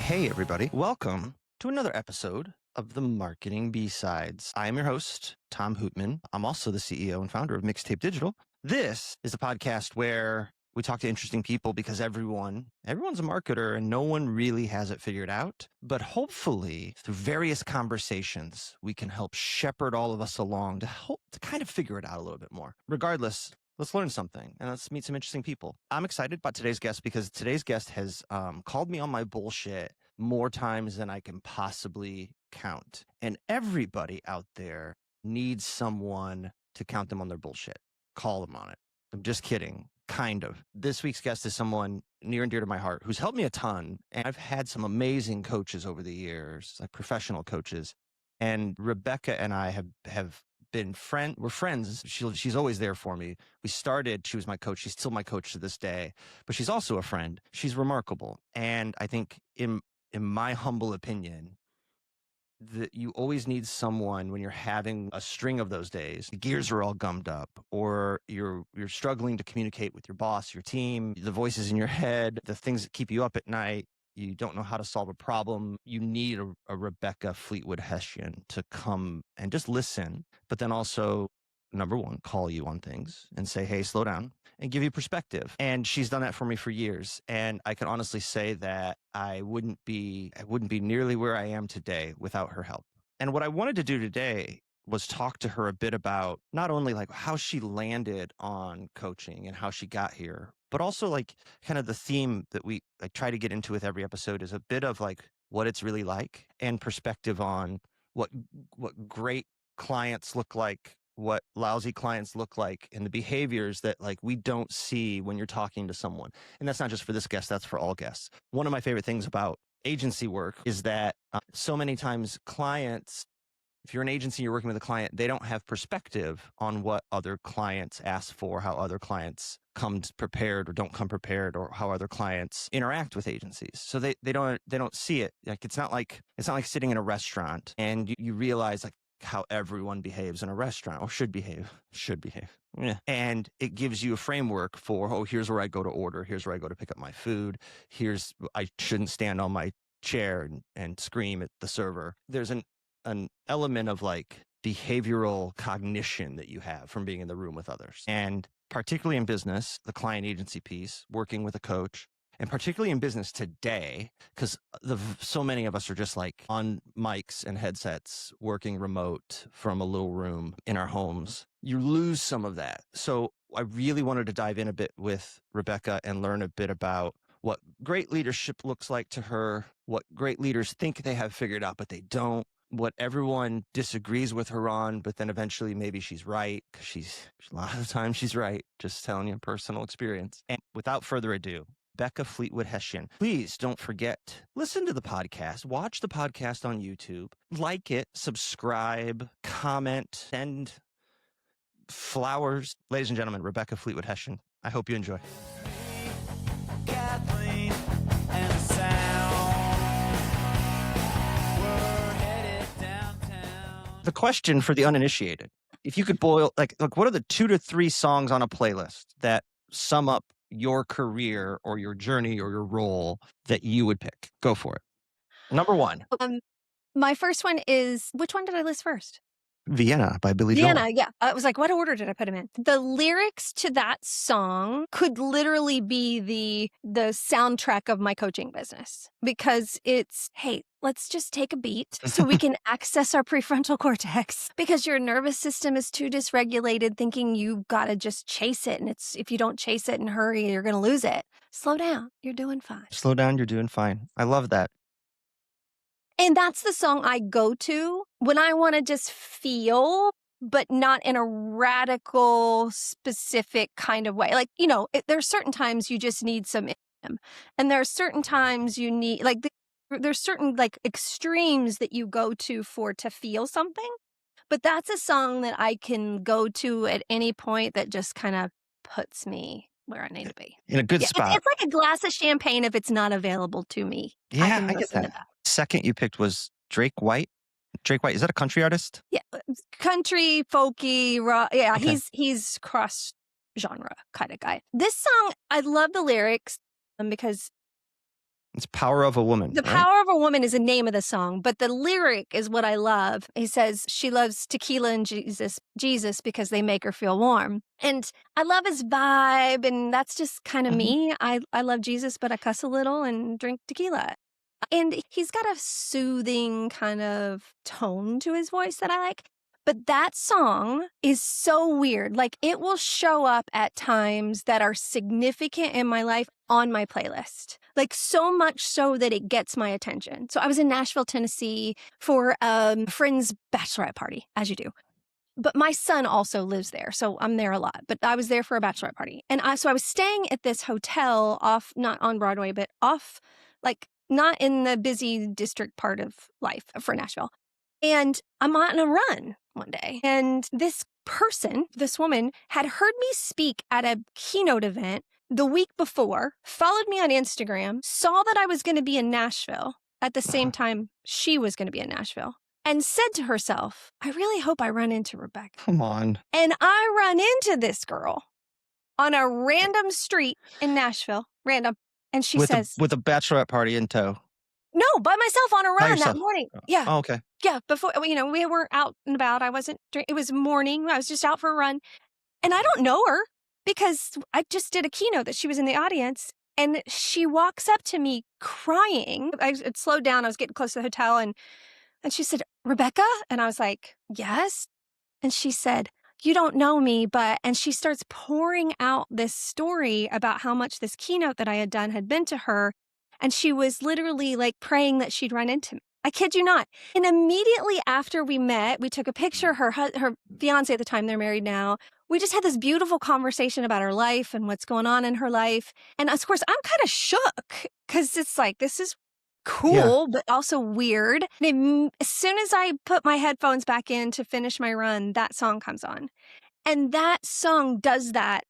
Hey, everybody. Welcome to another episode of the Marketing B-Sides. I am your host, Tom Hootman. I'm also the CEO and founder of Mixtape Digital. This is a podcast where we talk to interesting people because everyone's a marketer and no one really has it figured out. But hopefully, through various conversations, we can help shepherd all of us along to kind of figure it out a little bit more. Regardless, let's learn something and let's meet some interesting people. I'm excited about today's guest because today's guest has called me on my bullshit more times than I can possibly count. And everybody out there needs someone to count them on their bullshit. Call them on it. I'm just kidding. Kind of. This week's guest is someone near and dear to my heart who's helped me a ton. And I've had some amazing coaches over the years, like professional coaches. And Rebecca and I have been we're friends. She's always there for me. She was my coach. She's still my coach to this day, but she's also a friend. She's remarkable. And I think in my humble opinion, that you always need someone when you're having a string of those days, the gears are all gummed up, or you're struggling to communicate with your boss, your team, the voices in your head, the things that keep you up at night. You don't know how to solve a problem. You need a Rebecca Fleetwood Hession to come and just listen, but then also, number one, call you on things and say, hey, slow down, and give you perspective. And she's done that for me for years. And I can honestly say that I wouldn't be nearly where I am today without her help. And what I wanted to do today was talk to her a bit about not only like how she landed on coaching and how she got here, but also like kind of the theme that I try to get into with every episode is a bit of like what it's really like and perspective on what great clients look like, what lousy clients look like, and the behaviors that like we don't see when you're talking to someone. And that's not just for this guest, that's for all guests. One of my favorite things about agency work is that so many times clients, if you're an agency, you're working with a client, they don't have perspective on what other clients ask for, how other clients come prepared or don't come prepared, or how other clients interact with agencies. So they don't see it. Like it's not like sitting in a restaurant and you realize like how everyone behaves in a restaurant, or should behave. Yeah. And it gives you a framework for, oh, here's where I go to order. Here's where I go to pick up my food. I shouldn't stand on my chair and scream at the server. There's an element of like behavioral cognition that you have from being in the room with others. And particularly in business, the client agency piece, working with a coach, and particularly in business today, because so many of us are just like on mics and headsets, working remote from a little room in our homes. You lose some of that. So I really wanted to dive in a bit with Rebecca and learn a bit about what great leadership looks like to her, what great leaders think they have figured out, but they don't, what everyone disagrees with her on, but then eventually maybe she's right, because a lot of the time she's right, just telling you personal experience. And without further ado, Rebecca Fleetwood Hession. Please don't forget, listen to the podcast, watch the podcast on YouTube, like it, subscribe, comment, send flowers. Ladies and gentlemen, Rebecca Fleetwood Hession. I hope you enjoy. Kathleen and the sound. We're headed downtown. The question for the uninitiated, if you could boil, like what are the 2 to 3 songs on a playlist that sum up your career or your journey or your role that you would pick? Go for it. Number 1. My first one is, which one did I list first? Vienna by Billy Joel. Vienna, yeah. I was like, what order did I put them in? The lyrics to that song could literally be the soundtrack of my coaching business, because it's, hey, let's just take a beat so we can access our prefrontal cortex, because your nervous system is too dysregulated thinking you've got to just chase it. And if you don't chase it and hurry, you're going to lose it. Slow down. You're doing fine. Slow down. You're doing fine. I love that. And that's the song I go to when I want to just feel, but not in a radical, specific kind of way. Like, there's certain times you just need some IM. And there are certain times you need, like, there's certain, like, extremes that you go to feel something. But that's a song that I can go to at any point that just kind of puts me where I need to be. In a good spot. It's like a glass of champagne if it's not available to me. Yeah, I get that. Second you picked was Drake White. Drake White, is that a country artist? Yeah, country, folky, rock. Yeah, Okay. He's cross genre kind of guy. This song, I love the lyrics because It's Power of a Woman, The right? Power of a Woman is the name of the song, but the lyric is what I love. He says she loves tequila and Jesus because they make her feel warm. And I love his vibe, and that's just kind of Mhm. me. I love Jesus, but I cuss a little and drink tequila. And he's got a soothing kind of tone to his voice that I like. But that song is so weird. Like, it will show up at times that are significant in my life on my playlist. Like, so much so that it gets my attention. So I was in Nashville, Tennessee for a friend's bachelorette party, as you do. But my son also lives there, so I'm there a lot. But I was there for a bachelorette party. And I was staying at this hotel off, not on Broadway, but off, like, not in the busy district part of life for Nashville. And I'm on a run one day. And this person, this woman, had heard me speak at a keynote event the week before, followed me on Instagram, saw that I was going to be in Nashville at the same time she was going to be in Nashville, and said to herself, I really hope I run into Rebecca. Come on. And I run into this girl on a random street in Nashville, random. And she says, With a bachelorette party in tow. no, by myself on a By run that yourself. morning. Yeah. Oh, okay. Yeah. Before, we weren't out and about. I wasn't, it was morning. I was just out for a run. And I don't know her because I just did a keynote that she was in the audience. And she walks up to me crying. I had slowed down. I was getting close to the hotel, and she said, Rebecca? And I was like, yes. And she said, you don't know me, but, and she starts pouring out this story about how much this keynote that I had done had been to her. And she was literally like praying that she'd run into me. I kid you not. And immediately after we met, we took a picture. Her fiance at the time, they're married now. We just had this beautiful conversation about her life and what's going on in her life. And of course, I'm kind of shook because it's like, this is cool, but also weird. And as soon as I put my headphones back in to finish my run, that song comes on. And that song does that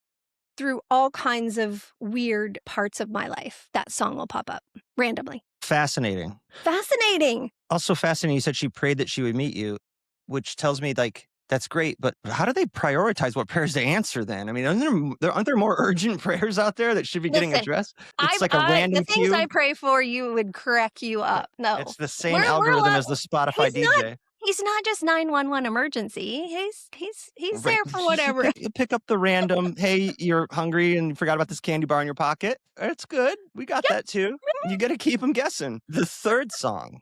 through all kinds of weird parts of my life. That song will pop up randomly. Fascinating. Fascinating. Also fascinating. You said she prayed that she would meet you, which tells me like that's great. But how do they prioritize what prayers to answer then? I mean, aren't there more urgent prayers out there that should be getting Listen, addressed? It's like a the random things queue. I pray for, you would crack you up. No, It's the same algorithm as the Spotify DJ. He's not just 911 emergency. He's Right. there for whatever. You pick up the random, hey, you're hungry and you forgot about this candy bar in your pocket. It's good. We got that too. You got to keep them guessing. The third song.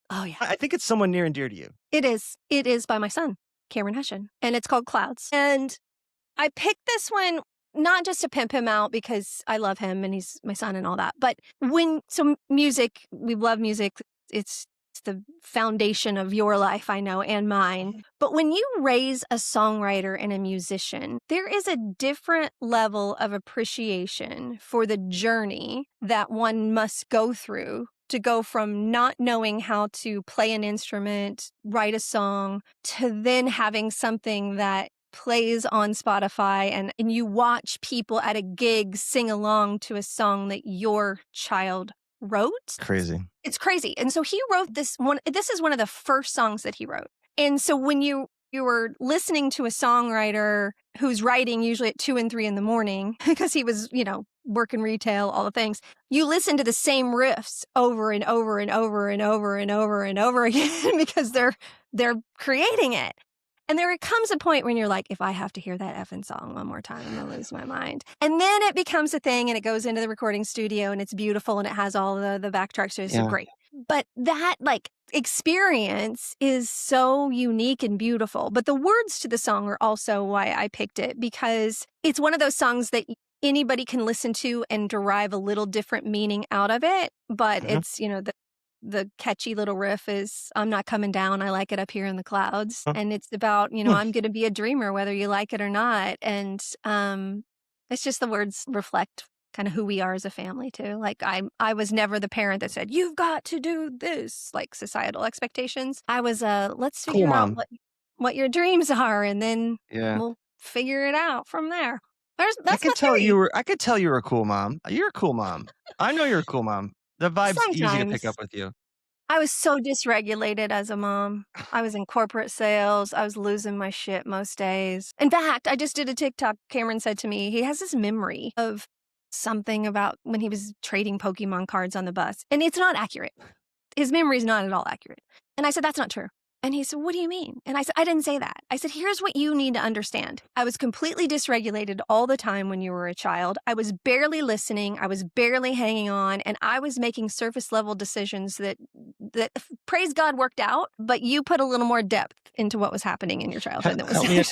Oh, yeah. I think it's someone near and dear to you. It is. It is by my son, Cameron Hession, and it's called Clouds. And I picked this one not just to pimp him out because I love him and he's my son and all that, but music, we love music. It's the foundation of your life, I know, and mine. But when you raise a songwriter and a musician, there is a different level of appreciation for the journey that one must go through to go from not knowing how to play an instrument, write a song, to then having something that plays on Spotify and you watch people at a gig sing along to a song that your child wrote. Crazy. It's crazy. And so he wrote this one. This is one of the first songs that he wrote. And so when you were listening to a songwriter who's writing usually at 2 and 3 in the morning because he was, working retail, all the things, you listen to the same riffs over and over and over and over and over and over again because they're creating it. And there comes a point when you're like, if I have to hear that effing song one more time, I'm going to lose my mind. And then it becomes a thing and it goes into the recording studio and it's beautiful and it has all the backtracks. So it's great. But that experience is so unique and beautiful. But the words to the song are also why I picked it, because it's one of those songs that anybody can listen to and derive a little different meaning out of it. But it's, the catchy little riff is, I'm not coming down. I like it up here in the clouds. And it's about, I'm going to be a dreamer, whether you like it or not. And it's just the words reflect kind of who we are as a family too. Like I was never the parent that said, you've got to do this, like societal expectations. I was let's figure out what your dreams are. And then we'll figure it out from there. I could tell you were a cool mom. You're a cool mom. I know you're a cool mom. The vibe's easy to pick up with you. I was so dysregulated as a mom. I was in corporate sales. I was losing my shit most days. In fact, I just did a TikTok. Cameron said to me, he has this memory of something about when he was trading Pokemon cards on the bus. And it's not accurate. His memory is not at all accurate. And I said, that's not true. And he said, what do you mean? And I said, I didn't say that. I said, here's what you need to understand. I was completely dysregulated all the time when you were a child. I was barely listening. I was barely hanging on. And I was making surface level decisions that praise God, worked out. But you put a little more depth into what was happening in your childhood. Help me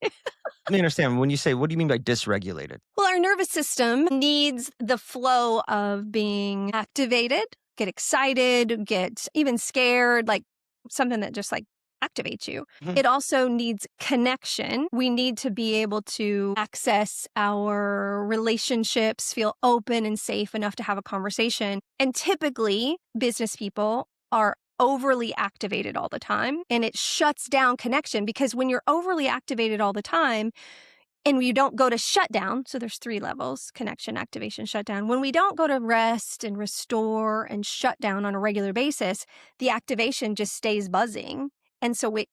let me understand. When you say, what do you mean by dysregulated? Well, our nervous system needs the flow of being activated, get excited, get even scared, like something that just like activates you. Mhm. It also needs connection. We need to be able to access our relationships, feel open and safe enough to have a conversation. And typically, business people are overly activated all the time, and it shuts down connection because when you're overly activated all the time, and you don't go to shutdown, so there's 3 levels: connection, activation, shutdown. When we don't go to rest and restore and shut down on a regular basis, the activation just stays buzzing. And so it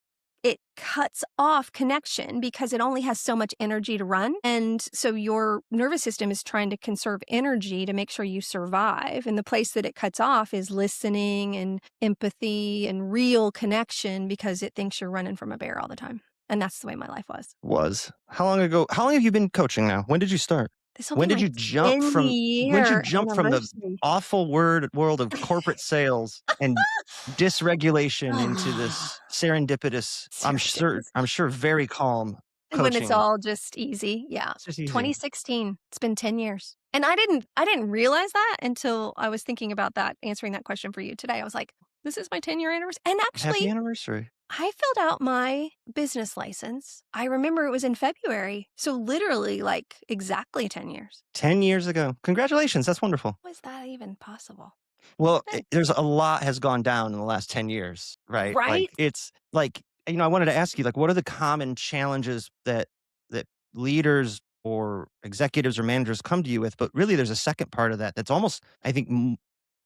cuts off connection because it only has so much energy to run. And so your nervous system is trying to conserve energy to make sure you survive. And the place that it cuts off is listening and empathy and real connection because it thinks you're running from a bear all the time. And that's the way my life was. How long ago? How long have you been coaching now? When did you start? This will When be did my you jump from ten-year the anniversary. awful world of corporate sales and dysregulation into this serendipitous, Serendipitous. I'm sure very calm When it's coaching? all just easy. Yeah. It's just easy. 2016. It's been 10 years. And I didn't realize that until I was thinking about that, answering that question for you today. I was like, this is my 10-year anniversary. And Happy actually, anniversary. I filled out my business license. I remember it was in February. So literally like exactly 10 years. 10 years ago. Congratulations. That's wonderful. How is that even possible? Well, Thanks. there's a lot has gone down in the last 10 years, right? Right? Like it's like, I wanted to ask you, like, what are the common challenges that leaders or executives or managers come to you with? But really there's a second part of that that's almost, I think,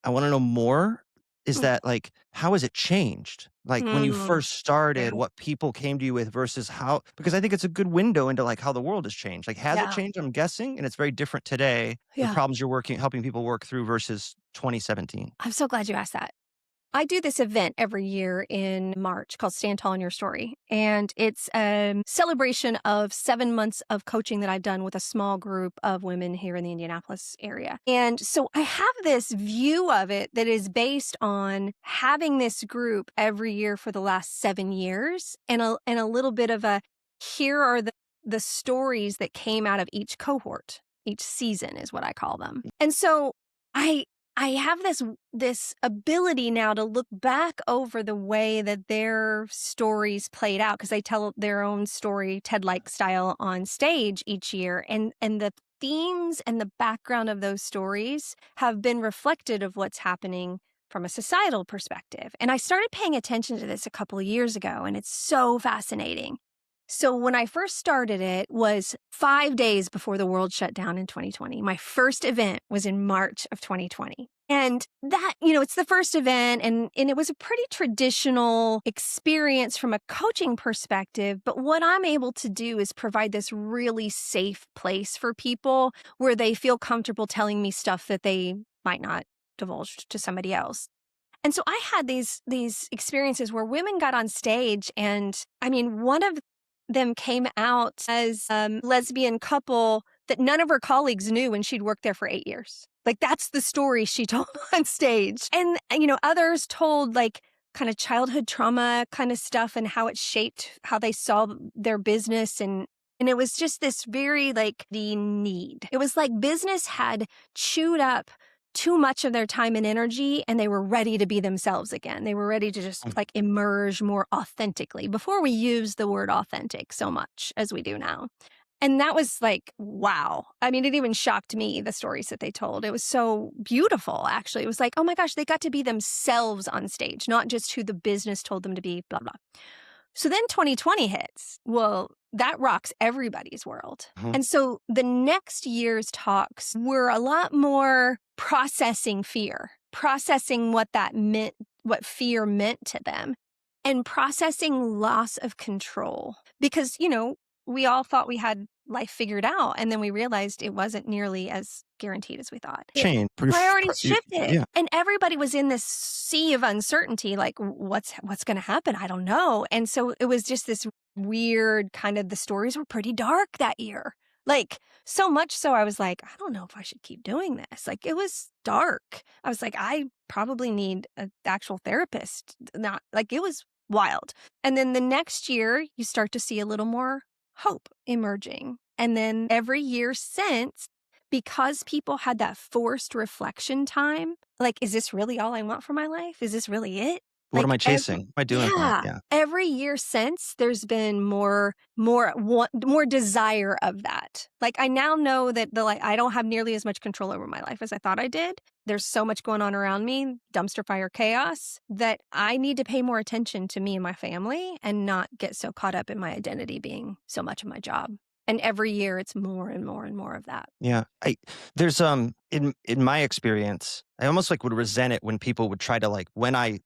I want to know more is Mm. that like, how has it changed? Like when you Mm. first started, Yeah. what people came to you with versus how, because I think it's a good window into like how the world has changed. Like, has it Yeah. changed? I'm guessing. And it's very different today. The Yeah. problems you're helping people work through versus 2017. I'm so glad you asked that. I do this event every year in March called Stand Tall in Your Story. And it's a celebration of 7 months of coaching that I've done with a small group of women here in the Indianapolis area. And so I have this view of it that is based on having this group every year for the last 7 years and a little bit of a, here are the stories that came out of each cohort. Each season is what I call them. And so I have this ability now to look back over the way that their stories played out because they tell their own story TED-like style on stage each year, and the themes and the background of those stories have been reflected of what's happening from a societal perspective. And I started paying attention to this a couple of years ago, and it's so fascinating. So when I first started, it was 5 days before the world shut down in 2020. My first event was in March of 2020. And that, it's the first event and it was a pretty traditional experience from a coaching perspective. But what I'm able to do is provide this really safe place for people where they feel comfortable telling me stuff that they might not divulge to somebody else. And so I had these experiences where women got on stage and one of them came out as a lesbian couple that none of her colleagues knew and she'd worked there for 8 years. Like that's the story she told on stage. And, others told like kind of childhood trauma kind of stuff and how it shaped how they saw their business. And it was just this very like the need. It was like business had chewed up too much of their time and energy and they were ready to be themselves again. They were ready to just like emerge more authentically before we use the word authentic so much as we do now. And that was like, wow. It even shocked me, the stories that they told. It was so beautiful, actually. It was like, oh my gosh, they got to be themselves on stage, not just who the business told them to be, blah, blah. So then 2020 hits. Well, that rocks everybody's world. Mhm. And so the next year's talks were a lot more processing fear, processing what that meant, what fear meant to them, and processing loss of control. Because, we all thought we had life figured out. And then we realized it wasn't nearly as guaranteed as we thought. Chain. Priorities shifted. Yeah. And everybody was in this sea of uncertainty, like what's going to happen? I don't know. And so it was just this weird kind of, the stories were pretty dark that year. Like, so much so I was like, I don't know if I should keep doing this. Like, it was dark. I was like, I probably need an actual therapist. Not like, it was wild. And then the next year, you start to see a little more hope emerging. And then every year since, because people had that forced reflection time, like, is this really all I want for my life? Is this really it? What Like am I chasing? Am I doing that? Yeah. every year since, there's been more desire of that. Like, I now know that I don't have nearly as much control over my life as I thought I did. There's so much going on around me, dumpster fire chaos, that I need to pay more attention to me and my family and not get so caught up in my identity being so much of my job. And every year it's more and more and more of that. Yeah. There's in my experience, I almost like would resent it when people would try to like when I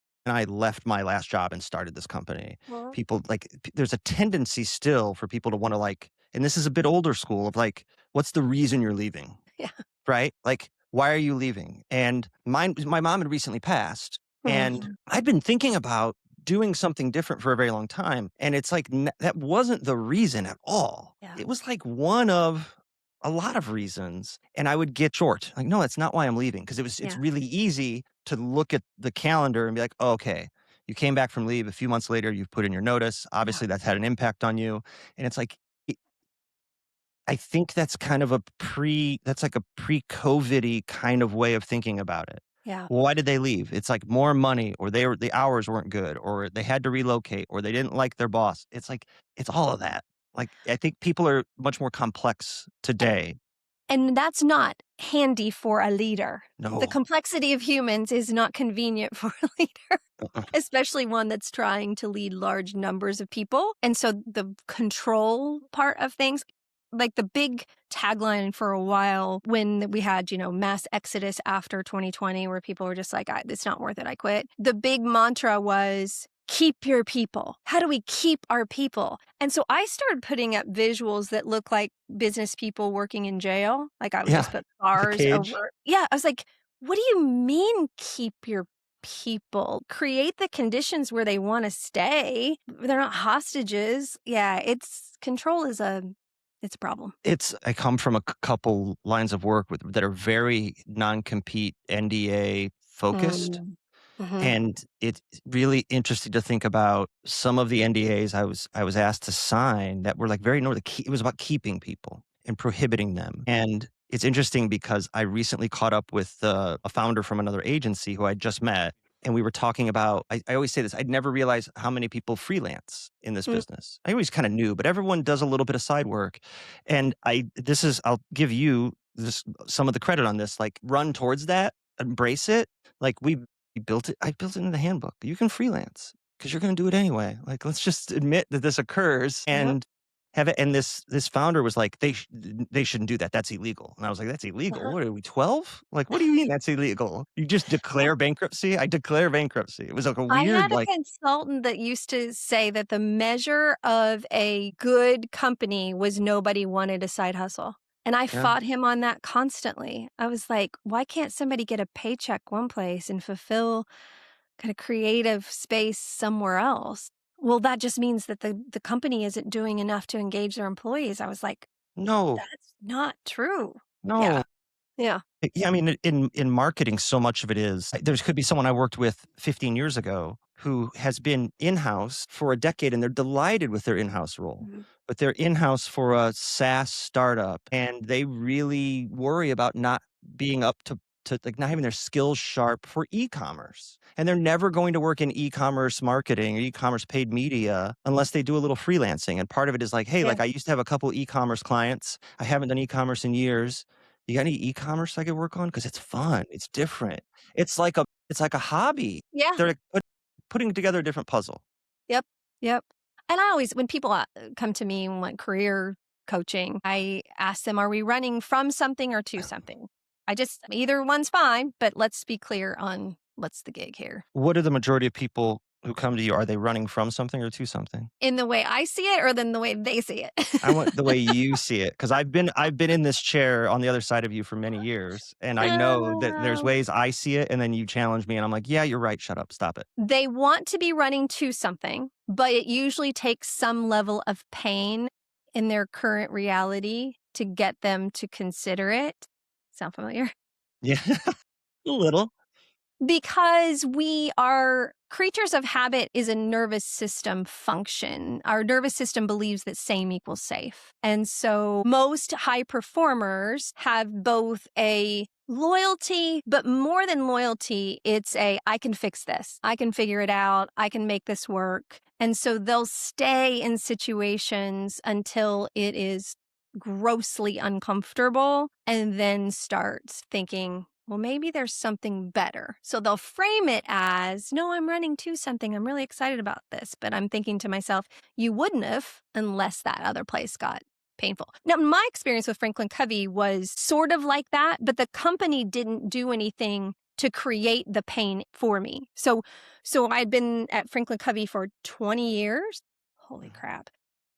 left my last job and started this company, Well, people like there's a tendency still for people to want to like, and this is a bit older school of like, what's the reason you're leaving? yeah. Right? Like, why are you leaving? And my mom had recently passed, and Mhm. I'd been thinking about doing something different for a very long time. And it's like, that wasn't the reason at all. Yeah. It was like one of a lot of reasons. And I would get short. Like, no, that's not why I'm leaving. Cause it's Yeah. really easy to look at the calendar and be like, oh, okay, you came back from leave. A few months later, you've put in your notice. Obviously, that's had an impact on you. And it's like, I think that's kind of that's like a pre-COVID-y kind of way of thinking about it. Yeah. Well, why did they leave? It's like more money, or the hours weren't good, or they had to relocate, or they didn't like their boss. It's like, it's all of that. Like, I think people are much more complex today. And that's not handy for a leader. The No. complexity of humans is not convenient for a leader, Uh-uh. especially one that's trying to lead large numbers of people. And so the control part of things, like the big tagline for a while when we had, mass exodus after 2020, where people were just like, it's not worth it, I quit. The big mantra was, keep your people. How do we keep our people? And so I started putting up visuals that look like business people working in jail. Like, I would Yeah. just put With a bars cage. over. Yeah. I was like, what do you mean keep your people? Create the conditions where they want to stay. They're not hostages. Yeah. Control is it's a problem. I come from a couple lines of work that are very non-compete NDA focused. Mm-hmm. And it's really interesting to think about some of the NDAs I was asked to sign that were like very it was about keeping people and prohibiting them. And it's interesting because I recently caught up with a founder from another agency who I just met. And we were talking about, I always say this, I'd never realized how many people freelance in this business. I always kind of knew, but everyone does a little bit of side work. And I'll give you some of the credit on this, like run towards that, embrace it. Like we built it. I built it in the handbook. You can freelance because you're going to do it anyway. Like, let's just admit that this occurs and have it. And this founder was like, they shouldn't do that. That's illegal. And I was like, that's illegal. Uh-huh. What are we, 12? Like, what do you mean that's illegal? You just declare bankruptcy? I declare bankruptcy. It was like a I weird, had a like, consultant that used to say that the measure of a good company was nobody wanted a side hustle. And I yeah. fought him on that constantly. I was like, why can't somebody get a paycheck one place and fulfill kind of creative space somewhere else? Well, that just means that the company isn't doing enough to engage their employees. I was like, No, that's not true. no. Yeah. Yeah. Yeah, I mean, in marketing, so much of it is there could be someone I worked with 15 years ago who has been in-house for a decade and they're delighted with their in-house role. Mhm. But they're in-house for a SaaS startup and they really worry about not being up to like not having their skills sharp for e-commerce. And they're never going to work in e-commerce marketing or e-commerce paid media unless they do a little freelancing. And part of it is like, hey, Yeah. like I used to have a couple e-commerce clients. I haven't done e-commerce in years. You got any e-commerce I could work on? Because it's fun. It's different. It's like a hobby. Yeah. They're like putting together a different puzzle. Yep. Yep. And I always, when people come to me and want career coaching, I ask them, are we running from something or to something? Either one's fine, but let's be clear on what's the gig here. What do the majority of people who come to you, are they running from something or to something? In the way I see it or then the way they see I want it? the way you see it, because I've been in this chair on the other side of you for many years, and I know that there's Oh. ways I see it, and then you challenge me, and I'm like, "Yeah, you're right. Shut up. Stop it." They want to be running to something, but it usually takes some level of pain in their current reality to get them to consider it. Sound familiar? Yeah, a little. Because we are creatures of habit is a nervous system function. Our nervous system believes that same equals safe. And so most high performers have both a loyalty, but more than loyalty, it's a I can fix this. I can figure it out. I can make this work. And so they'll stay in situations until it is grossly uncomfortable and then start thinking, well, maybe there's something better. So they'll frame it as, no, I'm running to something. I'm really excited about this. But I'm thinking to myself, you wouldn't have unless that other place got painful. Now, my experience with Franklin Covey was sort of like that, but the company didn't do anything to create the pain for me. So I'd been at Franklin Covey for 20 years. Holy crap.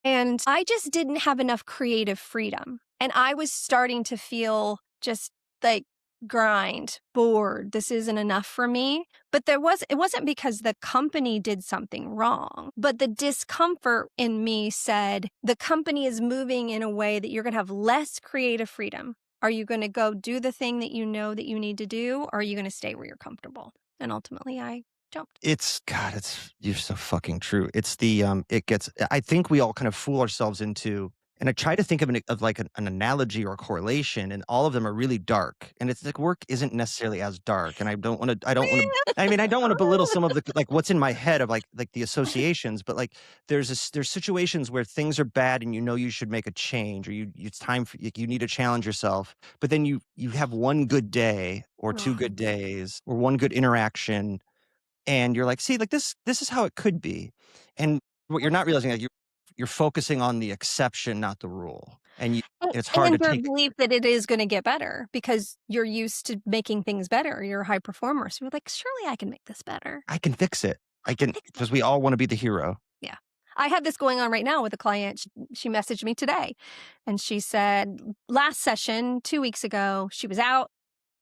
And I just didn't have enough creative freedom. And I was starting to feel just like grind, bored. This isn't enough for me. But it wasn't because the company did something wrong, but the discomfort in me said the company is moving in a way that you're going to have less creative freedom. Are you going to go do the thing that you know that you need to do, or are you going to stay where you're comfortable? And ultimately I jumped. It's God, you're so fucking true. It's the, it gets I think we all kind of fool ourselves into, and I try to think of like an analogy or a correlation, and all of them are really dark, and it's like work isn't necessarily as dark, and I don't wanna I mean, I don't wanna belittle some of the like, what's in my head of, like, the associations, but, like, there's situations where things are bad and you know you should make a change, or it's time for you need to challenge yourself, but then you have one good day or 2 good Mhm. days or one good interaction, and you're like, "See, like, this is how it could be." And what you're not realizing, that you're focusing on the exception, not the rule, and it's hard to And your take. belief that it is gonna get better because you're used to making things better. You're a high performer. So you're like, surely I can make this better. I can fix it. I I can can, fix it. because we all wanna be the hero. Yeah. I have this going on right now with a client. She messaged me today and she said, last session 2 weeks ago, she was out.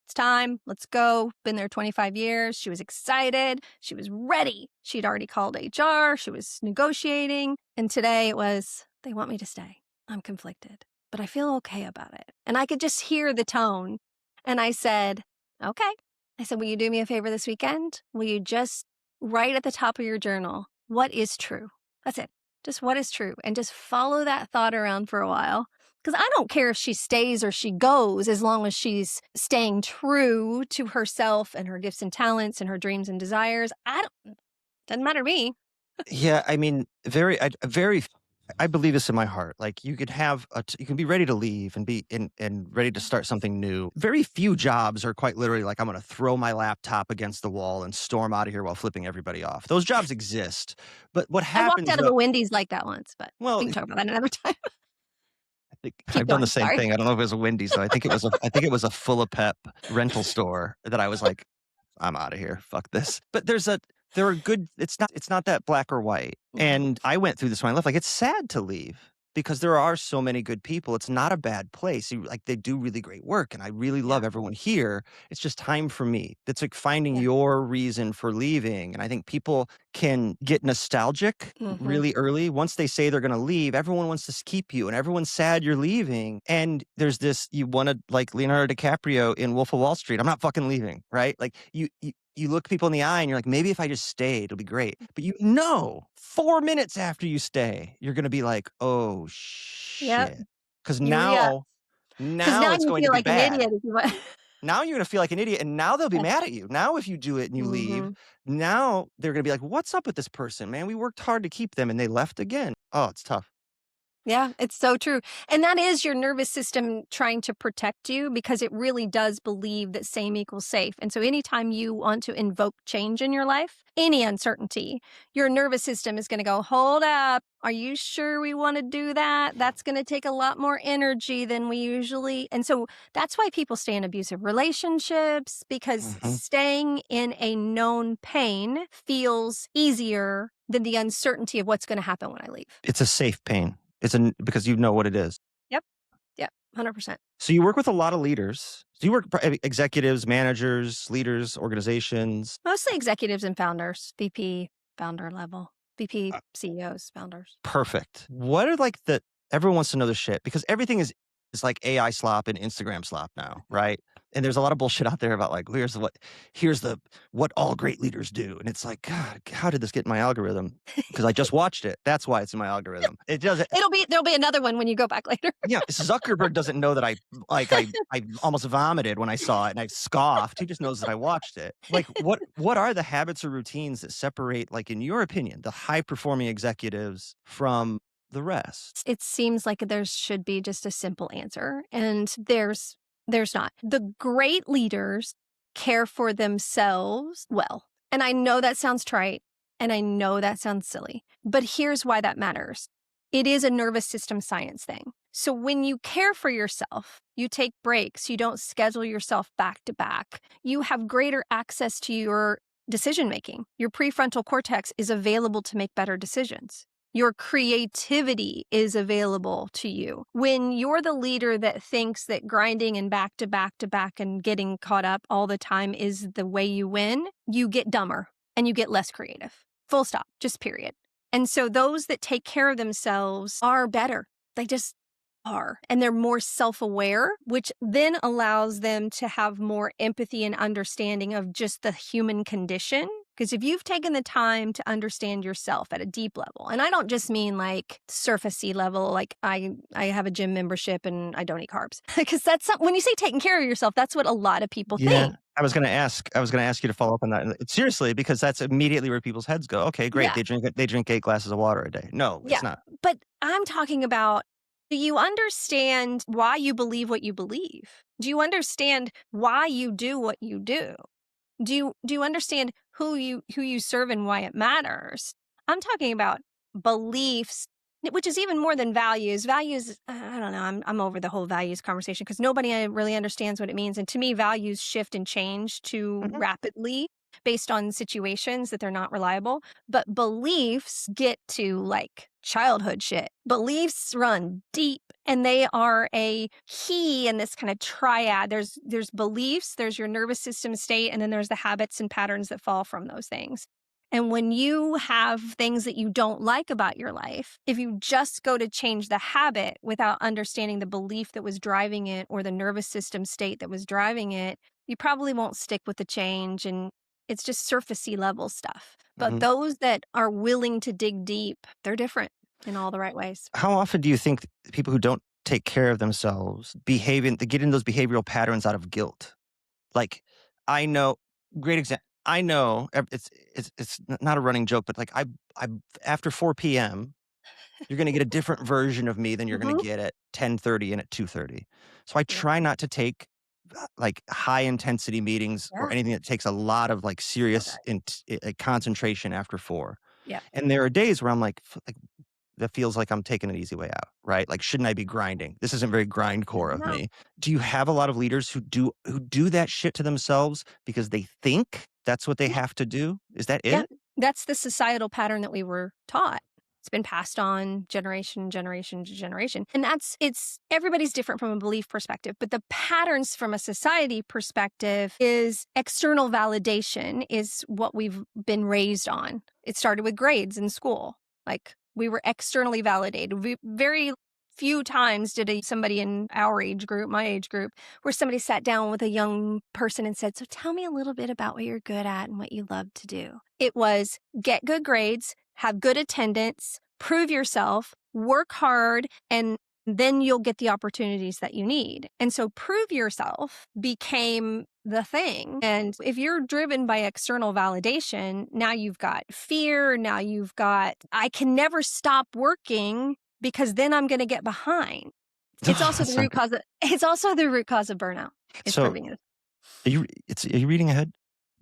It's time. Let's go. Been there 25 years. She was excited. She was ready. She'd already called HR. She was negotiating. And today it was, they want me to stay. I'm conflicted, but I feel okay about it. And I could just hear the tone. And I said, okay. I said, will you do me a favor this weekend? Will you just write at the top of your journal, what is true? That's it. Just what is true. And just follow that thought around for a while. Because I don't care if she stays or she goes, as long as she's staying true to herself and her gifts and talents and her dreams and desires. Doesn't matter to me. Yeah, I mean, I believe this in my heart. Like, you could have you can be ready to leave and be and ready to start something new. Very few jobs are quite literally like, I'm gonna throw my laptop against the wall and storm out of here while flipping everybody off. Those jobs exist. But what I walked happens out of though, a Wendy's like that once, but we well, can talk about that another time. I think Keep I've done the going. same Sorry. thing. I don't know if it was a Wendy's though. I think it was a Full of Pep rental store that I was like, I'm out of here. Fuck this. But there are good, it's not that black or white. Mhm. And I went through this when I left. Like, it's sad to leave because there are so many good people. It's not a bad place. Like, they do really great work and I really Yeah. love everyone here. It's just time for me. It's like finding Yeah. your reason for leaving. And I think people can get nostalgic Hmm. really early. Once they say they're going to leave, everyone wants to keep you and everyone's sad you're leaving. And there's this, you want to, like Leonardo DiCaprio in Wolf of Wall Street, I'm not fucking leaving, right? Like, you look people in the eye and you're like, maybe if I just stayed, it'll be great. But 4 minutes after you stay, you're going to be like, oh Yep. shit. Because You re up. Because now now it's you going to feel be like an bad. idiot if you want. Now you're going to feel like an idiot. And now they'll be Yeah. mad at you. Now, if you do it and you leave, Mhm. now they're going to be like, what's up with this person, man? We worked hard to keep them and they left again. Oh, it's tough. Yeah, it's so true. And that is your nervous system trying to protect you because it really does believe that same equals safe. And so anytime you want to invoke change in your life, any uncertainty, your nervous system is going to go, hold up. Are you sure we want to do that? That's going to take a lot more energy than we usually. And so that's why people stay in abusive relationships because Hmm. staying in a known pain feels easier than the uncertainty of what's going to happen when I leave. It's a safe pain. Because you know what it is. Yep. Yep. 100%. So you work with a lot of leaders. So you work executives, managers, leaders, organizations. Mostly executives and founders, VP, founder level, VP, CEOs, founders. Perfect. What are like everyone wants to know the shit because everything is like AI slop and Instagram slop now, right? And there's a lot of bullshit out there about like, here's what all great leaders do. And it's like, God, how did this get in my algorithm? Because I just watched it. That's why it's in my algorithm. It doesn't. There'll be another one when you go back later. Yeah, Zuckerberg doesn't know that I almost vomited when I saw it and I scoffed. He just knows that I watched it. Like what are the habits or routines that separate, like in your opinion, the high performing executives from the rest? It seems like there should be just a simple answer, and there's not. The great leaders care for themselves well. And I know that sounds trite, and I know that sounds silly, but here's why that matters. It is a nervous system science thing. So when you care for yourself, you take breaks, you don't schedule yourself back to back, you have greater access to your decision making. Your prefrontal cortex is available to make better decisions. Your creativity is available to you. When you're the leader that thinks that grinding and back to back to back and getting caught up all the time is the way you win, you get dumber and you get less creative. Full stop, just period. And so those that take care of themselves are better. They just are. And they're more self-aware, which then allows them to have more empathy and understanding of just the human condition. Because if you've taken the time to understand yourself at a deep level, and I don't just mean like surfacey level, like I have a gym membership and I don't eat carbs. Because when you say taking care of yourself, that's what a lot of people think. I was going to ask you to follow up on that. Seriously, because that's immediately where people's heads go. Okay, great. Yeah. They drink 8 glasses of water a day. No, Yeah. it's not. But I'm talking about, do you understand why you believe what you believe? Do you understand why you do what you do? Do you understand who you serve and why it matters? I'm talking about beliefs, which is even more than values. Values, I don't know. I'm over the whole values conversation because nobody really understands what it means. And to me, values shift and change too Mhm. rapidly based on situations that they're not reliable. But beliefs get to like childhood shit. Beliefs run deep and they are a key in this kind of triad. There's beliefs, there's your nervous system state, and then there's the habits and patterns that fall from those things. And when you have things that you don't like about your life, if you just go to change the habit without understanding the belief that was driving it or the nervous system state that was driving it, you probably won't stick with the change. And it's just surfacey level stuff. But Mhm. those that are willing to dig deep, they're different in all the right ways. How often do you think people who don't take care of themselves they get in those behavioral patterns out of guilt? Like, I know, great example. I know it's not a running joke, but like I after 4 p.m. you're going to get a different version of me than you're going Mhm. to get at 10:30 and at 2:30. So I Yeah. try not to take like high intensity meetings or Yeah. anything that takes a lot of like Love serious that. concentration after 4. Yeah. And there are days where I'm like, that feels like I'm taking an easy way out, right? Like, shouldn't I be grinding? This isn't very grindcore of No. me. Do you have a lot of leaders who do that shit to themselves because they think that's what they Yeah. have to do? Is that Yeah. it? That's the societal pattern that we were taught. It's been passed on generation to generation. And it's everybody's different from a belief perspective, but the patterns from a society perspective is external validation is what we've been raised on. It started with grades in school. Like we were externally validated. Very few times did somebody in our age group, my age group, where somebody sat down with a young person and said, "So tell me a little bit about what you're good at and what you love to do." It was get good grades, have good attendance, prove yourself, work hard, and then you'll get the opportunities that you need. And so prove yourself became the thing. And if you're driven by external validation, now you've got fear. Now you've got, I can never stop working because then I'm going to get behind. It's also the That's not root good. cause of it's also the root cause of burnout. It's So proving it. are you reading ahead?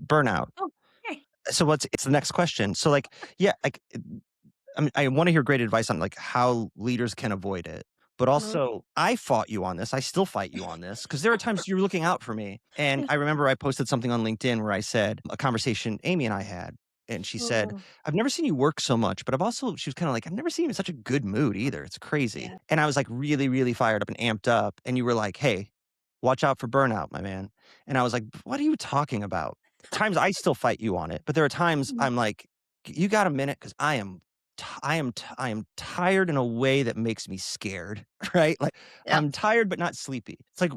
Burnout. Oh, okay. So it's the next question. So like, yeah, like I mean, I want to hear great advice on like how leaders can avoid it. But Mhm. also, I fought you on this. I still fight you on this because there are times you're looking out for me. And I remember I posted something on LinkedIn where I said a conversation Amy and I had. And she said, Mm, I've never seen you work so much, but she was kind of like, I've never seen you in such a good mood either. It's crazy. yeah. And I was like really, really fired up and amped up. And you were like, hey, watch out for burnout, my man. And I was like, what are you talking about? Times I still fight you on it, but there are times Mm, I'm like, you got a minute? Because I am tired in a way that makes me scared, right? Like yeah. I'm tired but not sleepy. It's like,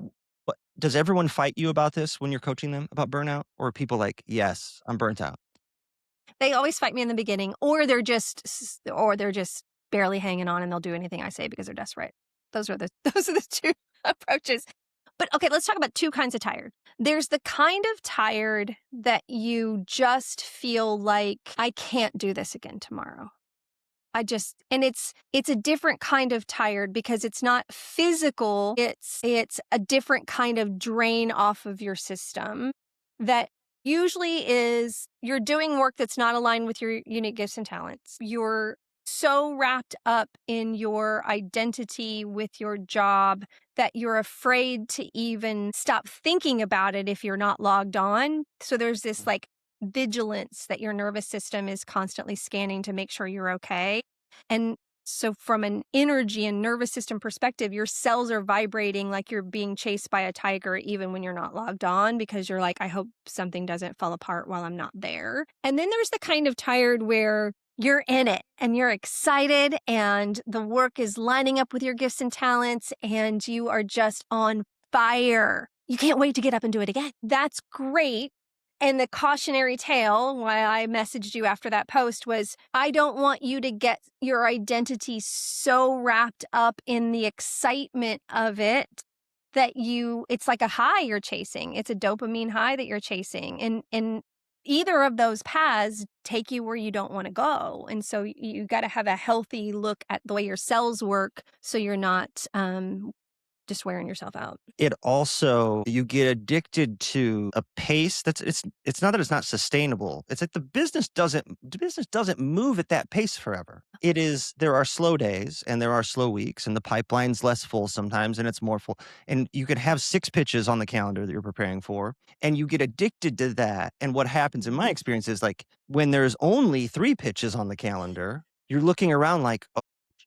what does everyone fight you about this when you're coaching them about burnout? Or are people like, yes, I'm burnt out? They always fight me in the beginning, or they're just barely hanging on and they'll do anything I say because they're desperate. Those are the those are the two approaches. But okay, let's talk about two kinds of tired. There's the kind of tired that you just feel like I can't do this again tomorrow. And it's a different kind of tired because it's not physical. It's a different kind of drain off of your system that usually is you're doing work that's not aligned with your unique gifts and talents. You're so wrapped up in your identity with your job that you're afraid to even stop thinking about it if you're not logged on. So there's this like vigilance that your nervous system is constantly scanning to make sure you're okay. And so, from an energy and nervous system perspective, your cells are vibrating like you're being chased by a tiger, even when you're not logged on, because you're like, I hope something doesn't fall apart while I'm not there. And then there's the kind of tired where you're in it and you're excited and the work is lining up with your gifts and talents and you are just on fire. You can't wait to get up and do it again. That's great. And the cautionary tale, why I messaged you after that post, was I don't want you to get your identity so wrapped up in the excitement of it that it's like a high you're chasing. It's a dopamine high that you're chasing. And either of those paths take you where you don't want to go. And so you got to have a healthy look at the way your cells work so you're not just wearing yourself out. It also you get addicted to a pace it's not that it's not sustainable. It's like the business doesn't move at that pace forever. There are slow days and there are slow weeks and the pipeline's less full sometimes and it's more full. And you could have 6 pitches on the calendar that you're preparing for and you get addicted to that. And what happens in my experience is like when there's only 3 pitches on the calendar, you're looking around like,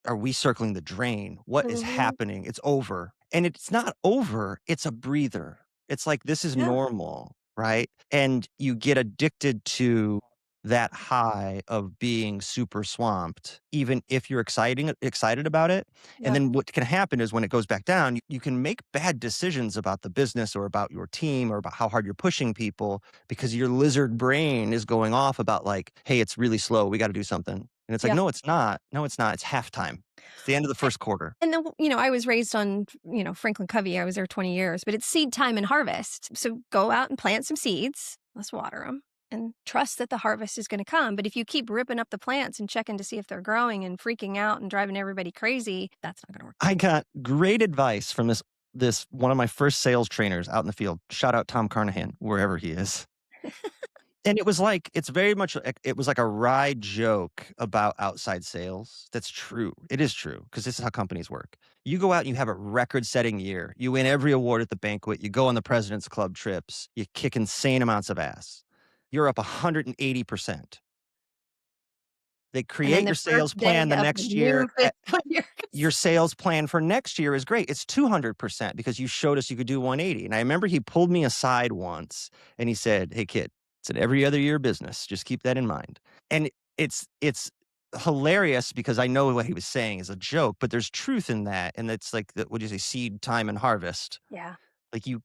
are we circling the drain? What is Mhm. happening? It's over. And it's not over, it's a breather. It's like this is Yeah. normal, right? And you get addicted to that high of being super swamped, even if you're excited about it. And Yeah. then what can happen is when it goes back down, you can make bad decisions about the business or about your team or about how hard you're pushing people because your lizard brain is going off about like, hey, it's really slow. We got to do something. And it's like, Yeah. no, it's not. No, it's not. It's halftime. It's the end of the A first quarter. and then, I was raised on, Franklin Covey. I was there 20 years, but it's seed time and harvest. So go out and plant some seeds. Let's water them and trust that the harvest is gonna come. But if you keep ripping up the plants and checking to see if they're growing and freaking out and driving everybody crazy, that's not gonna work. I got great advice from this one of my first sales trainers out in the field. Shout out Tom Carnahan, wherever he is. And it was like it's very much it was like a wry joke about outside sales. That's true. It is true because this is how companies work. You go out and you have a record-setting year. You win every award at the banquet. You go on the President's Club trips. You kick insane amounts of ass. You're up 180%. They And then create the your first sales day plan the of the next new year. fiscal year. Your sales plan for next year is great. It's 200% because you showed us you could do 180. And I remember he pulled me aside once and he said, "Hey kid, it's an every other year business. Just keep that in mind." And it's hilarious because I know what he was saying is a joke, but there's truth in that. And it's like what do you say, seed time and harvest. Yeah. Like you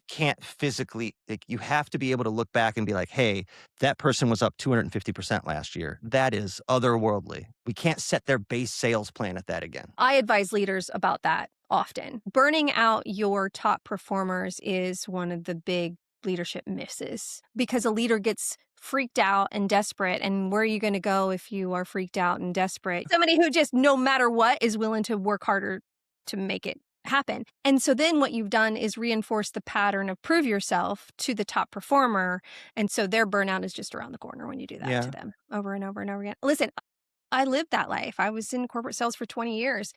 can't physically like you have to be able to look back and be like, "Hey, that person was up 250% last year. That is otherworldly. We can't set their base sales plan at that again." I advise leaders about that often. Burning out your top performers is one of the big leadership misses, because a leader gets freaked out and desperate. And where are you going to go if you are freaked out and desperate? Somebody who just, no matter what, is willing to work harder to make it happen. And so then what you've done is reinforce the pattern of prove yourself to the top performer. And so their burnout is just around the corner when you do that to them over and over and over again. Listen, I lived that life. I was in corporate sales for 20 years.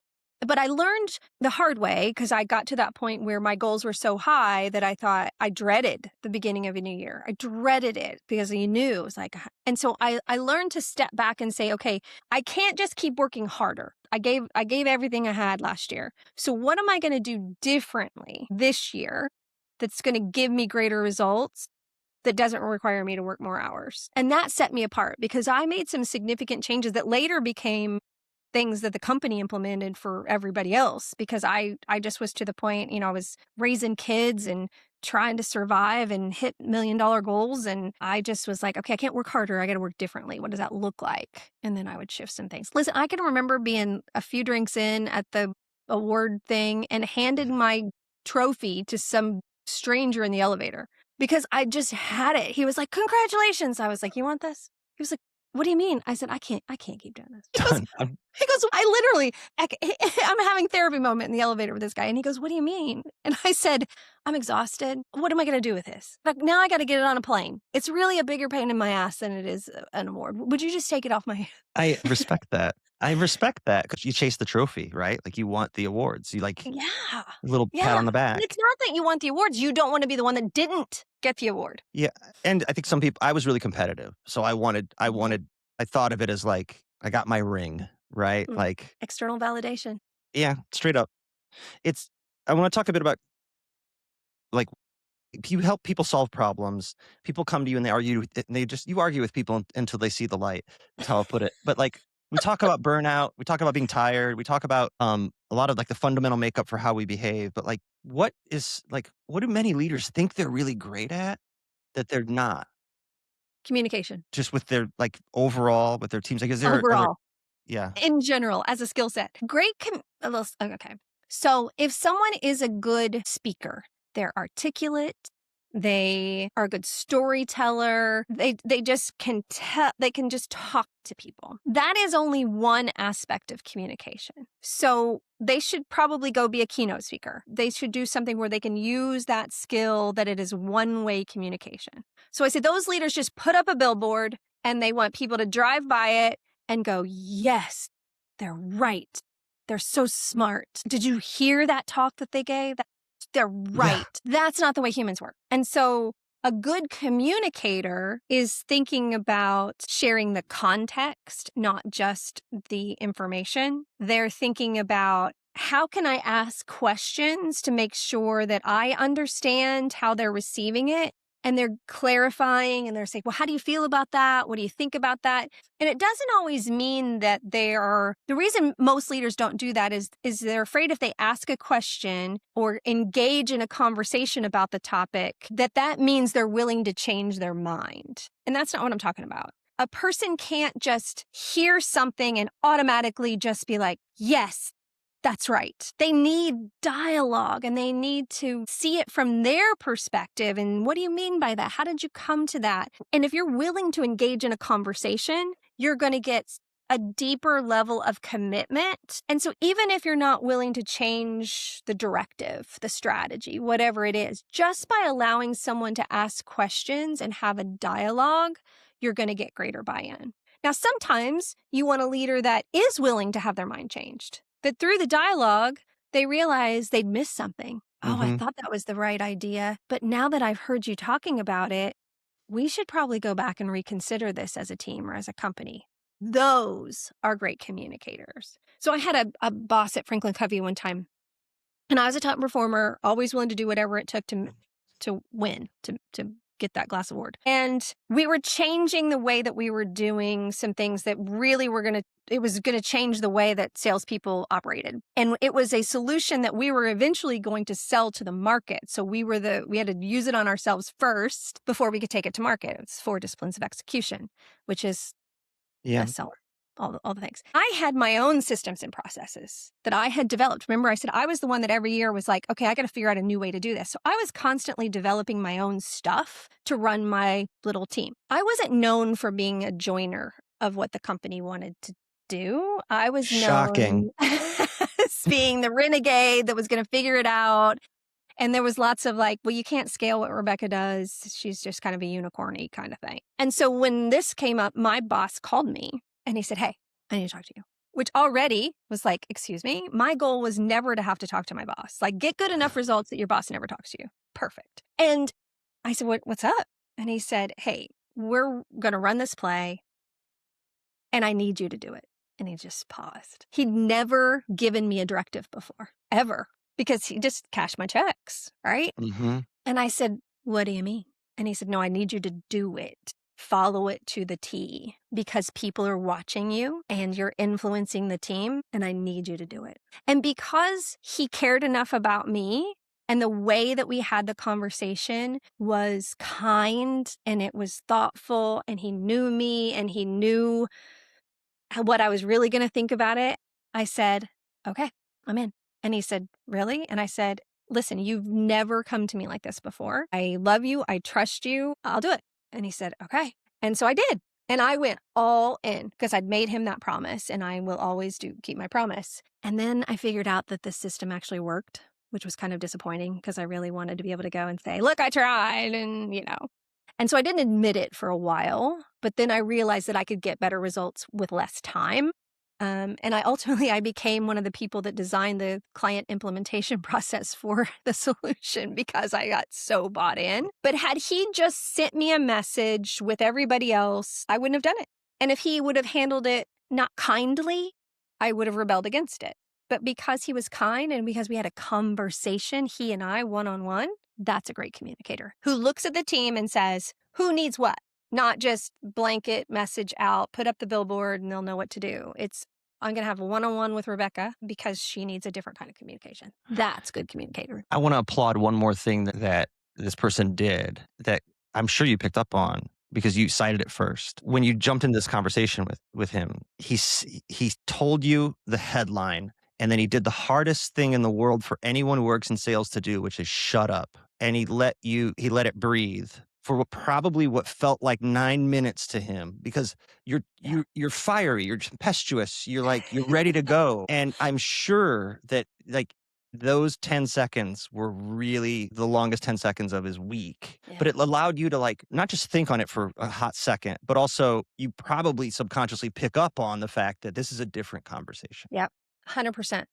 But I learned the hard way, because I got to that point where my goals were so high that I thought I dreaded the beginning of a new year. I dreaded it because you knew it was like, and so I learned to step back and say, okay, I can't just keep working harder. I gave everything I had last year. So what am I going to do differently this year that's going to give me greater results, that doesn't require me to work more hours? And that set me apart, because I made some significant changes that later became things that the company implemented for everybody else, because I just was to the point, I was raising kids and trying to survive and hit $1 million goals. And I just was like, okay, I can't work harder. I got to work differently. What does that look like? And then I would shift some things. Listen, I can remember being a few drinks in at the award thing and handed my trophy to some stranger in the elevator because I just had it. He was like, congratulations. I was like, you want this? He was like, what do you mean? I said, I can't keep doing this. He goes, I'm having therapy moment in the elevator with this guy. And he goes, what do you mean? And I said, I'm exhausted. What am I going to do with this? Like, now I got to get it on a plane. It's really a bigger pain in my ass than it is an award. Would you just take it off my hands? I respect that. I respect that, because you chase the trophy, right? Like, you want the awards. You like a little pat on the back. And it's not that you want the awards. You don't want to be the one that didn't get the award. Yeah. And I think some people, I was really competitive. So I thought of it as like, I got my ring, right? Like external validation. Yeah, straight up. I want to talk a bit about, like, you help people solve problems. People come to you and they argue, and you argue with people until they see the light. That's how I'll put it. But like, we talk about burnout, we talk about being tired, we talk about a lot of like the fundamental makeup for how we behave. But like, what do many leaders think they're really great at that they're not? Communication. Just with their overall with their teams. Like, is there overall? Yeah. In general, as a skill set. Okay. So if someone is a good speaker, they're articulate, they are a good storyteller, they just can they can just talk to people. That is only one aspect of communication. So they should probably go be a keynote speaker. They should do something where they can use that skill, that it is one-way communication. So I say those leaders just put up a billboard and they want people to drive by it and go, yes, they're right. They're so smart. Did you hear that talk that they gave? They're right. Yeah. That's not the way humans work. And so a good communicator is thinking about sharing the context, not just the information. They're thinking about, how can I ask questions to make sure that I understand how they're receiving it? And they're clarifying and they're saying, well, how do you feel about that? What do you think about that? And it doesn't always mean that the reason most leaders don't do that is they're afraid if they ask a question or engage in a conversation about the topic, that means they're willing to change their mind. And that's not what I'm talking about. A person can't just hear something and automatically just be like, yes, that's right. They need dialogue and they need to see it from their perspective. And what do you mean by that? How did you come to that? And if you're willing to engage in a conversation, you're going to get a deeper level of commitment. And so even if you're not willing to change the directive, the strategy, whatever it is, just by allowing someone to ask questions and have a dialogue, you're going to get greater buy-in. Now, sometimes you want a leader that is willing to have their mind changed. That through the dialogue, they realize they'd missed something. Oh, I thought that was the right idea. But now that I've heard you talking about it, we should probably go back and reconsider this as a team or as a company. Those are great communicators. So I had a boss at Franklin Covey one time, and I was a top performer, always willing to do whatever it took to win, to get that glass award. And we were changing the way that we were doing some things that really it was going to change the way that salespeople operated. And it was a solution that we were eventually going to sell to the market. So we had to use it on ourselves first before we could take it to market. It's 4 disciplines of execution, which is a seller. all the things. I had my own systems and processes that I had developed. Remember, I said I was the one that every year was like, okay, I got to figure out a new way to do this. So I was constantly developing my own stuff to run my little team. I wasn't known for being a joiner of what the company wanted to do. I was Shocking. known as being the renegade that was going to figure it out. And there was lots of like, well, you can't scale what Rebecca does. She's just kind of a unicorny kind of thing. And so when this came up, my boss called me and he said, hey, I need to talk to you, which already was like, excuse me. My goal was never to have to talk to my boss. Like, get good enough results that your boss never talks to you. Perfect. And I said, what's up? And he said, hey, we're going to run this play and I need you to do it. And he just paused. He'd never given me a directive before, ever, because he just cashed my checks, right? Mm-hmm. And I said, what do you mean? And he said, no, I need you to do it. Follow it to the T because people are watching you and you're influencing the team and I need you to do it. And because he cared enough about me and the way that we had the conversation was kind and it was thoughtful and he knew me and he knew what I was really going to think about it, I said, okay, I'm in. And he said, really? And I said, listen, you've never come to me like this before. I love you. I trust you. I'll do it. And he said, okay. And so I did. And I went all in because I'd made him that promise and I will always keep my promise. And then I figured out that the system actually worked, which was kind of disappointing because I really wanted to be able to go and say, look, I tried. And so I didn't admit it for a while, but then I realized that I could get better results with less time. And I became one of the people that designed the client implementation process for the solution because I got so bought in. But had he just sent me a message with everybody else, I wouldn't have done it. And if he would have handled it not kindly, I would have rebelled against it. But because he was kind and because we had a conversation, he and I one-on-one, that's a great communicator who looks at the team and says, who needs what? Not just blanket message out, put up the billboard and they'll know what to do. It's, I'm going to have a one-on-one with Rebecca because she needs a different kind of communication. That's good communicator. I want to applaud one more thing that this person did that I'm sure you picked up on because you cited it first. When you jumped into this conversation with him, he told you the headline and then he did the hardest thing in the world for anyone who works in sales to do, which is shut up. And he let it breathe for what felt like 9 minutes to him because you're fiery, you're tempestuous, you're ready to go. And I'm sure that like those 10 seconds were really the longest 10 seconds of his week. Yeah. But it allowed you to like not just think on it for a hot second, but also you probably subconsciously pick up on the fact that this is a different conversation. Yep, 100%.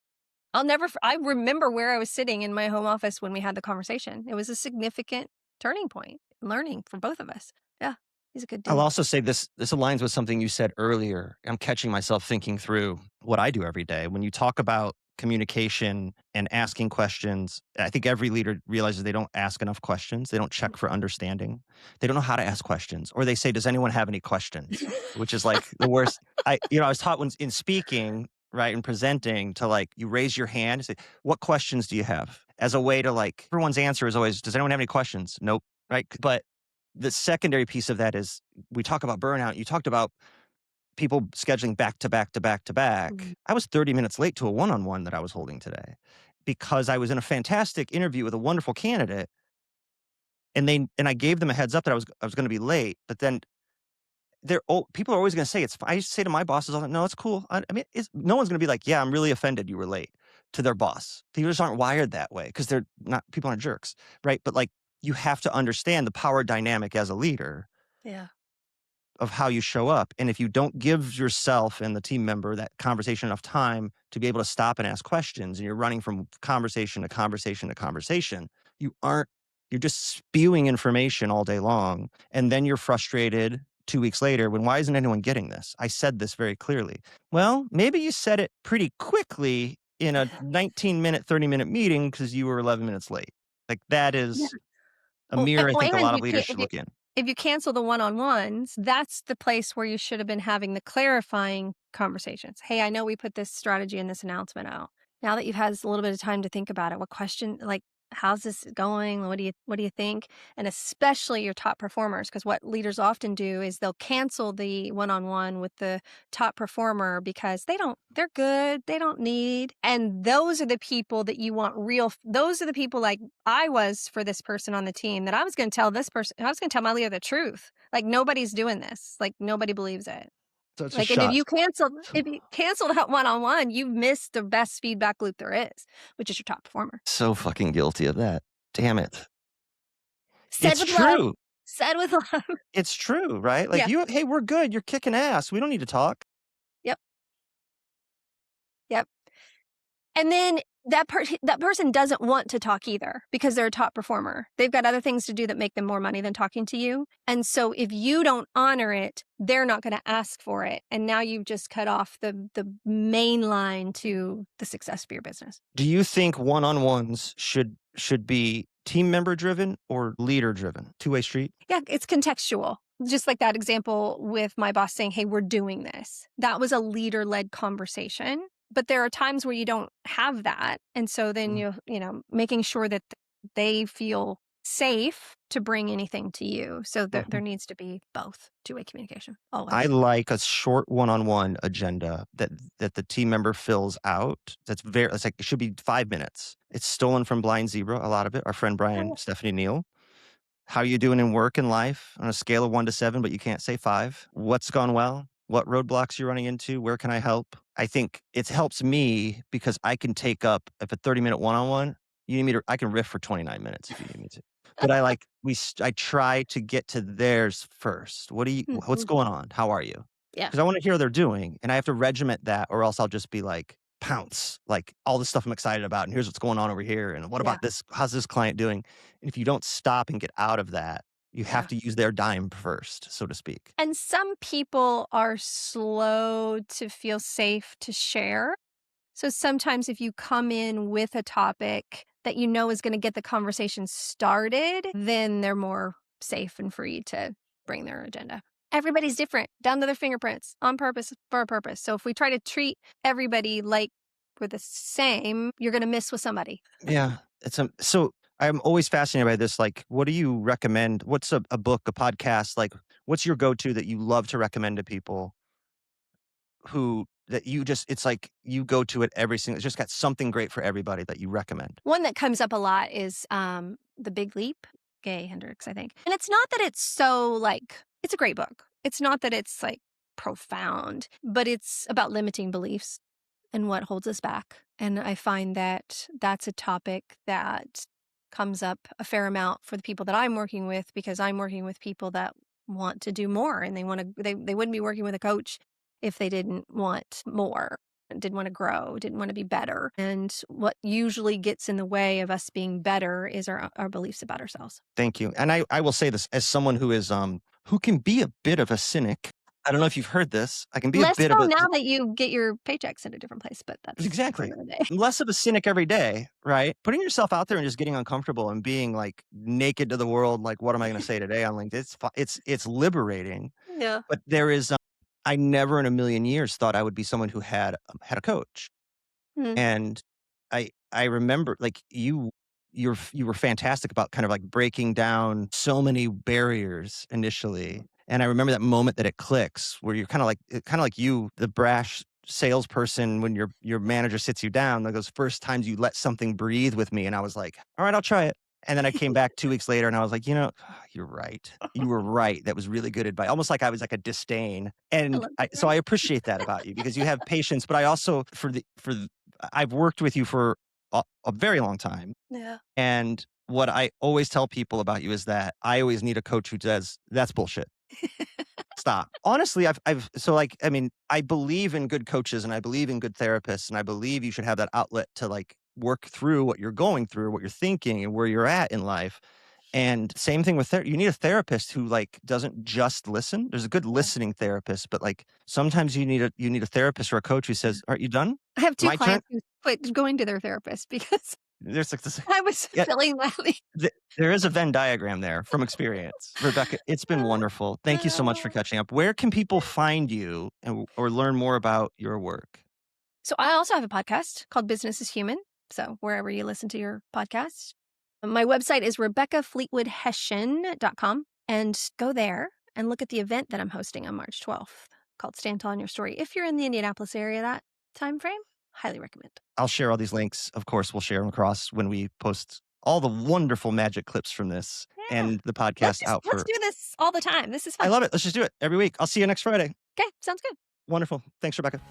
I remember where I was sitting in my home office when we had the conversation. It was a significant turning point, learning for both of us. Yeah, he's a good dude. I'll also say this aligns with something you said earlier. I'm catching myself thinking through what I do every day. When you talk about communication and asking questions, I think every leader realizes they don't ask enough questions. They don't check for understanding. They don't know how to ask questions. Or they say, does anyone have any questions? Which is like the worst. I was taught in speaking, right, and presenting to like, you raise your hand and say, what questions do you have? As a way to like, everyone's answer is always, does anyone have any questions? Nope. Right. But the secondary piece of that is we talk about burnout. You talked about people scheduling back to back to back to back. Mhm. I was 30 minutes late to a one-on-one that I was holding today because I was in a fantastic interview with a wonderful candidate. And I gave them a heads up that I was going to be late, but then people are always going to say it's fine. I say to my bosses, no, it's cool. I mean, no one's going to be like, yeah, I'm really offended you were late to their boss. People just aren't wired that way because people aren't jerks. Right. But like, you have to understand the power dynamic as a leader. Yeah. Of how you show up. And if you don't give yourself and the team member that conversation enough time to be able to stop and ask questions, and you're running from conversation to conversation to conversation, you're just spewing information all day long. And then you're frustrated 2 weeks later when, why isn't anyone getting this? I said this very clearly. Well, maybe you said it pretty quickly in a 19-minute, 30-minute meeting because you were 11 minutes late. Like that is a mirror I think a lot of leaders should look in. If you cancel the one-on-ones, that's the place where you should have been having the clarifying conversations. Hey, I know we put this strategy and this announcement out. Now that you've had a little bit of time to think about it, what question, like, how's this going? What do you think? And especially your top performers, because what leaders often do is they'll cancel the one-on-one with the top performer because they're good, they don't need. And those are the people that you want those are the people like I was for this person on the team that I was going to tell my leader the truth. Like nobody's doing this. Like nobody believes it. So it's a Like, and shot. if you canceled that one-on-one, you've missed the best feedback loop there is, which is your top performer. So fucking guilty of that. Damn it. Said It's with love. true. Said with love. It's true, right? Like Yeah. hey, we're good. You're kicking ass. We don't need to talk. Yep. Yep. And then that person doesn't want to talk either because they're a top performer. They've got other things to do that make them more money than talking to you. And so if you don't honor it, they're not going to ask for it. And now you've just cut off the main line to the success of your business. Do you think one-on-ones should be team member driven or leader driven? Two-way street? Yeah, it's contextual. Just like that example with my boss saying, "Hey, we're doing this." That was a leader-led conversation. But there are times where you don't have that. And so then making sure that they feel safe to bring anything to you. So there needs to be both two-way communication always. I like a short one-on-one agenda that the team member fills out. It's like it should be 5 minutes. It's stolen from Blind Zebra, a lot of it. Our friend Brian, Stephanie Neal. How are you doing in work and life on a scale of 1 to 7, but you can't say 5? What's gone well? What roadblocks you're running into? Where can I help? I think it helps me because I can take up if a 30-minute one-on-one, you need me to, I can riff for 29 minutes if you need me to. But I try to get to theirs first. What's Mhm. going on? How are you? Yeah. Because I want to hear what they're doing, and I have to regiment that, or else I'll just be like pounce, like all this stuff I'm excited about, and here's what's going on over here, and what Yeah. about this? How's this client doing? And if you don't stop and get out of that, you have to use their dime first, so to speak. And some people are slow to feel safe to share. So sometimes if you come in with a topic that you know is going to get the conversation started, then they're more safe and free to bring their agenda. Everybody's different, down to their fingerprints, on purpose, for a purpose. So if we try to treat everybody like we're the same, you're going to miss with somebody. Yeah, so I'm always fascinated by this. Like, what do you recommend? What's a book, a podcast? Like, what's your go-to that you love to recommend to people that you just, it's like you go to it every single, it's just got something great for everybody that you recommend. One that comes up a lot is The Big Leap, Gay Hendricks, I think. And it's not that it's so like, it's a great book. It's not that it's like profound, but it's about limiting beliefs and what holds us back. And I find that that's a topic that comes up a fair amount for the people that I'm working with because I'm working with people that want to do more and they wouldn't be working with a coach if they didn't want more, didn't want to grow, didn't want to be better. And what usually gets in the way of us being better is our beliefs about ourselves. Thank you. And I will say this as someone who is who can be a bit of a cynic. I don't know if you've heard this. I can be a Less bit so of a now that you get your paychecks in a different place, but that's for exactly. another day. I'm less of a cynic every day, right? Putting yourself out there and just getting uncomfortable and being like naked to the world, like what am I going to say today on LinkedIn? It's liberating. Yeah. But there is I never in a million years thought I would be someone who had a coach. Mm. And I remember like you were fantastic about kind of like breaking down so many barriers initially. And I remember that moment that it clicks where you're kind of like you, the brash salesperson, when your manager sits you down, like those first times you let something breathe with me. And I was like, all right, I'll try it. And then I came back 2 weeks later and I was like, you're right. You were right. That was really good advice. Almost like I was like a disdain. I And love so that. I appreciate that about you because you have patience, but I also I've worked with you for a very long time. Yeah. And what I always tell people about you is that I always need a coach who says, that's bullshit. Stop. Honestly, I mean, I believe in good coaches and I believe in good therapists and I believe you should have that outlet to like work through what you're going through, what you're thinking and where you're at in life. And same thing with you need a therapist who like doesn't just listen. There's a good listening therapist, but like sometimes you need a therapist or a coach who says, "Aren't you done? I have 2 My turn." clients who quit going to their therapist because There's like this, I was yeah, feeling that. there is a Venn diagram there from experience. Rebecca, it's been wonderful. Thank you so much for catching up. Where can people find you or learn more about your work? So I also have a podcast called Business is Human. So wherever you listen to your podcasts. My website is RebeccaFleetwoodHession.com, and go there and look at the event that I'm hosting on March 12th called Stand Tall in Your Story. If you're in the Indianapolis area that time frame, highly recommend. I'll share all these links. Of course, we'll share them across when we post all the wonderful magic clips from this and the podcast Let's do this all the time. This is fun. I love it. Let's just do it every week. I'll see you next Friday. Okay, sounds good. Wonderful. Thanks, Rebecca.